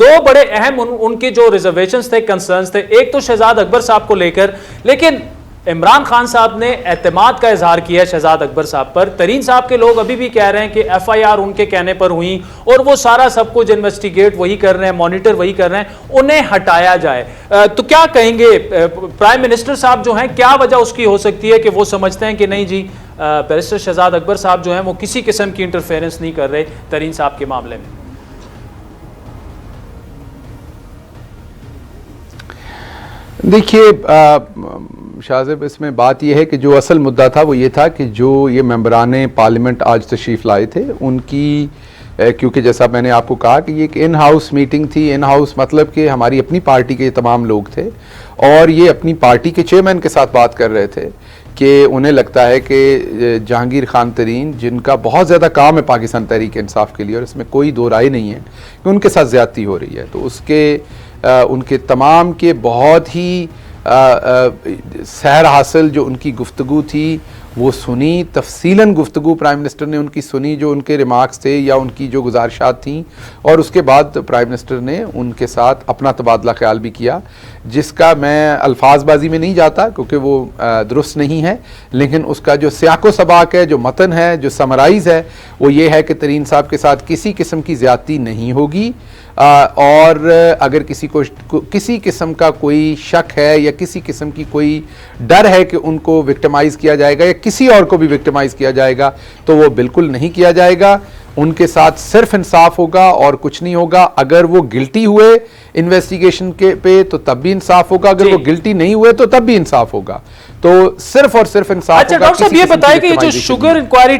दो बड़े अहम उनके जो रिजर्वेशंस थे, कंसर्न्स थे, एक तो शहजाद अकबर साहब को लेकर, लेकिन इमरान खान साहब ने एतमाद का इजहार किया शहजाद अकबर साहब पर। तरीन साहब के लोग अभी भी कह रहे हैं कि FIR उनके कहने पर हुई और वो सारा सब कुछ इन्वेस्टिगेट वही कर रहे हैं, मॉनिटर वही कर रहे हैं, उन्हें हटाया जाए। तो क्या कहेंगे प्राइम मिनिस्टर साहब जो हैं, क्या वजह उसकी हो सकती है कि वो समझते हैं कि नहीं जी बैरिस्टर शहजाद अकबर साहब जो हैं वो किसी किस्म की इंटरफेरेंस नहीं कर रहे तरीन साहब के मामले में? देखिए शाहज़ेब, इसमें बात यह है कि जो असल मुद्दा था वो ये था कि जो ये मेंबरान पार्लियामेंट आज तशरीफ़ लाए थे उनकी, क्योंकि जैसा मैंने आपको कहा कि ये एक इन हाउस मीटिंग थी। इन हाउस मतलब कि हमारी अपनी पार्टी के तमाम लोग थे और ये अपनी पार्टी के चेयरमैन के साथ बात कर रहे थे कि उन्हें लगता है कि जहांगीर खान तरीन, जिनका बहुत ज़्यादा काम है पाकिस्तान तहरीक इंसाफ के लिए और इसमें कोई दो राय नहीं है कि उनके साथ ज़्यादती हो रही है, तो उसके उनके तमाम के बहुत ही सैर हासिल जो उनकी गुफ्तगू थी वो सुनी, तफसीलन गुफ्तगू प्राइम मिनिस्टर ने उनकी सुनी, जो उनके रिमार्क्स थे या उनकी जो गुजारिशात थी, और उसके बाद प्राइम मिनिस्टर ने उनके साथ अपना तबादला ख्याल भी किया, जिसका मैं अल्फाजबाजी में नहीं जाता क्योंकि वो दुरुस्त नहीं है, लेकिन उसका जो सियाको सबाक है, जो मतन है, जो समराइज़ है, वो ये है कि तरीन साहब के साथ किसी किस्म की ज़्यादती नहीं होगी और अगर किसी को किसी किस्म का कोई शक है या किसी किस्म की कोई डर है कि उनको विक्टिमाइज़ किया जाएगा या किसी और को भी विक्टिमाइज़ किया जाएगा तो वो बिल्कुल नहीं किया जाएगा। उनके साथ सिर्फ इंसाफ होगा और कुछ नहीं होगा। अगर वो गिल्टी हुए इन्वेस्टिगेशन के पे तो तब भी इंसाफ होगा, अगर वो गिल्टी नहीं हुए तो तब भी इंसाफ होगा। तो सिर्फ और सिर्फ इंसाफ होगा। अच्छा डॉक्टर साहब, ये बताइए कि ये जो शुगर इंक्वायरी